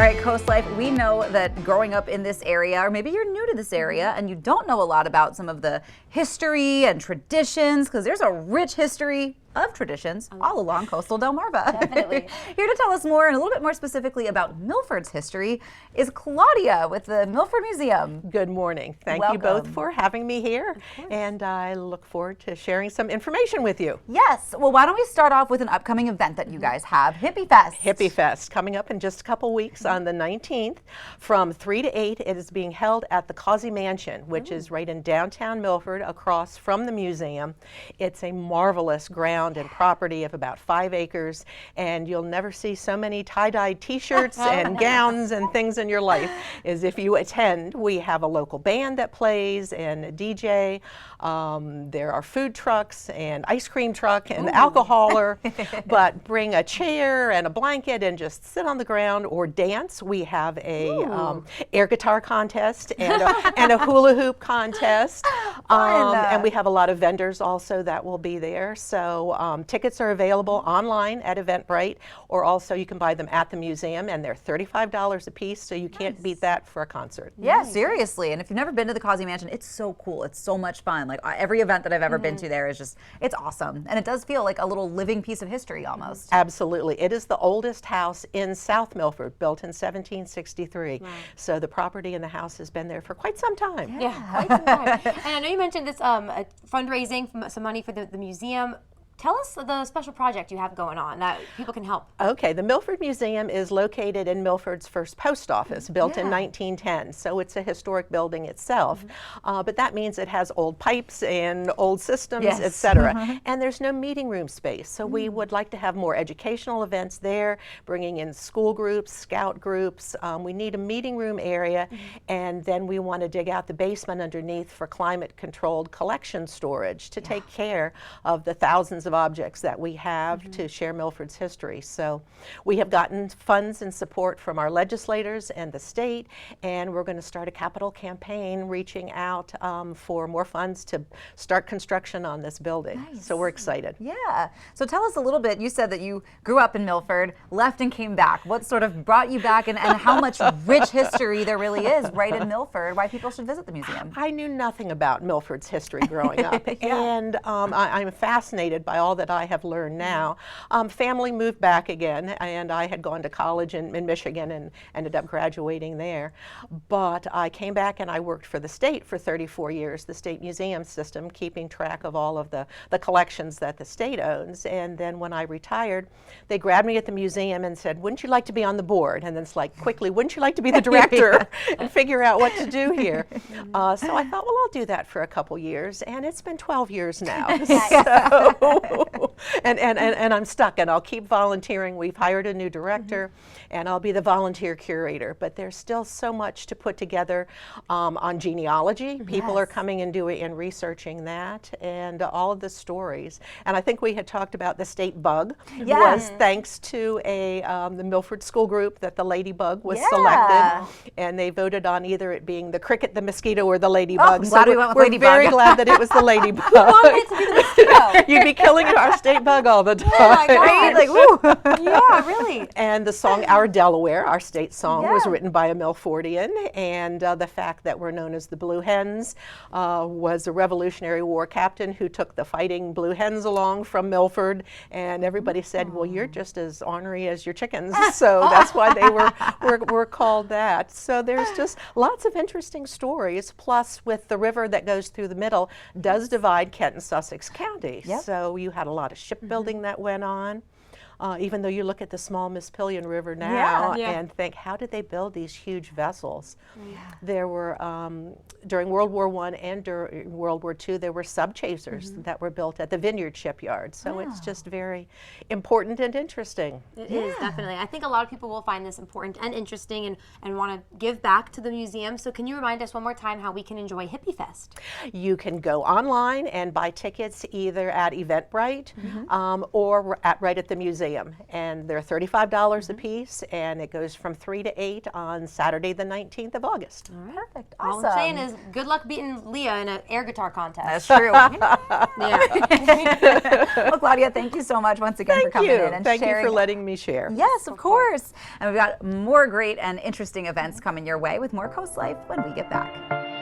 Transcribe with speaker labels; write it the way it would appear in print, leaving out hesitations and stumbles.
Speaker 1: right, CoastLife, we know that growing up in this area, or maybe you're new to this area and you don't know a lot about some of the history and traditions, because there's a rich history of traditions all along coastal Delmarva.
Speaker 2: Definitely.
Speaker 1: Here to tell us more and a little bit more specifically about Milford's history is Claudia with the Milford Museum.
Speaker 3: Good morning. Thank you both for having me here, and I look forward to sharing some information with you.
Speaker 1: Yes. Well, why don't we start off with an upcoming event that you guys have, HIPPIEFEST.
Speaker 3: HIPPIEFEST, coming up in just a couple weeks on the 19th from 3 to 8. It is being held at the Causey Mansion, which is right in downtown Milford across from the museum. It's a marvelous ground and property of about 5 acres, and you'll never see so many tie-dyed t-shirts and gowns and things in your life as if you attend. We have a local band that plays and a DJ. There are food trucks and ice cream truck and alcoholer, but bring a chair and a blanket and just sit on the ground or dance. We have a air guitar contest and a hula hoop contest, and we have a lot of vendors also that will be there. So tickets are available online at Eventbrite, or also you can buy them at the museum, and they're $35 a piece, so you can't beat that for a concert.
Speaker 1: Yeah, seriously. And if you've never been to the Causey Mansion, it's so cool. It's so much fun. Like every event that I've ever been to there is just, it's awesome. And it does feel like a little living piece of history almost.
Speaker 3: Absolutely. It is the oldest house in South Milford, built in 1763.
Speaker 2: Wow.
Speaker 3: So the property and the house has been there for quite some time.
Speaker 2: Yeah, quite some time. And I know you mentioned this fundraising, some money for the museum. Tell us the special project you have going on that people can help.
Speaker 3: Okay, the Milford Museum is located in Milford's first post office, built in 1910. So it's a historic building itself, but that means it has old pipes and old systems, etc. And there's no meeting room space. So we would like to have more educational events there, bringing in school groups, scout groups. We need a meeting room area, and then we want to dig out the basement underneath for climate-controlled collection storage to take care of the thousands of objects that we have to share Milford's history. So we have gotten funds and support from our legislators and the state, and we're going to start a capital campaign reaching out for more funds to start construction on this building.
Speaker 1: Nice.
Speaker 3: So we're excited.
Speaker 1: Yeah. So tell us a little bit. You said that you grew up in Milford, left and came back. What sort of brought you back, and how much rich history there really is right in Milford, why people should visit the museum?
Speaker 3: I knew nothing about Milford's history growing up, and I'm fascinated by all that I have learned now. Family moved back again, and I had gone to college in Michigan and ended up graduating there. But I came back and I worked for the state for 34 years, the state museum system, keeping track of all of the collections that the state owns. And then when I retired, they grabbed me at the museum and said, "Wouldn't you like to be on the board?" And then it's like, quickly, "Wouldn't you like to be the director and figure out what to do here?" So I thought, well, I'll do that for a couple years, and it's been 12 years now. And I'm stuck, and I'll keep volunteering. We've hired a new director, and I'll be the volunteer curator. But there's still so much to put together on genealogy. People are coming and doing and researching that, and all of the stories. And I think we had talked about the state bug was thanks to the Milford school group that the ladybug was selected, and they voted on either it being the cricket, the mosquito, or the ladybug.
Speaker 1: So
Speaker 3: we're very glad that it was the ladybug.
Speaker 2: Who wanted it to be the mosquito?
Speaker 3: You'd be killing our state bug all the time.
Speaker 2: Oh my God.
Speaker 1: Right? Like, woo.
Speaker 2: Yeah, really.
Speaker 3: And the song Our Delaware, our state song, was written by a Milfordian, and the fact that we're known as the Blue Hens was a Revolutionary War captain who took the fighting Blue Hens along from Milford, and everybody said, well, you're just as ornery as your chickens, so that's why they were called that. So there's just lots of interesting stories, plus with the river that goes through the middle does divide Kent and Sussex counties. So you had a lot of shipbuilding that went on. Even though you look at the small Mispillion River now and think, how did they build these huge vessels? There were, during World War I and during World War II, there were sub-chasers that were built at the Vineyard Shipyard. So it's just very important and interesting.
Speaker 2: It is, definitely. I think a lot of people will find this important and interesting and want to give back to the museum. So can you remind us one more time how we can enjoy HIPPIEFEST?
Speaker 3: You can go online and buy tickets either at Eventbrite or right at the museum. museum, and they're $35 a piece, and it goes from 3 to 8 on Saturday the 19th of August.
Speaker 1: Perfect.
Speaker 2: All
Speaker 1: Awesome.
Speaker 2: I'm saying is, good luck beating Leah in an air guitar contest.
Speaker 1: That's true.
Speaker 2: Yeah.
Speaker 1: Well, Claudia, thank you so much once again for coming in and
Speaker 3: Thank you
Speaker 1: sharing.
Speaker 3: for letting me share.
Speaker 1: Yes, of course. And we've got more great and interesting events coming your way with more Coast Life when we get back.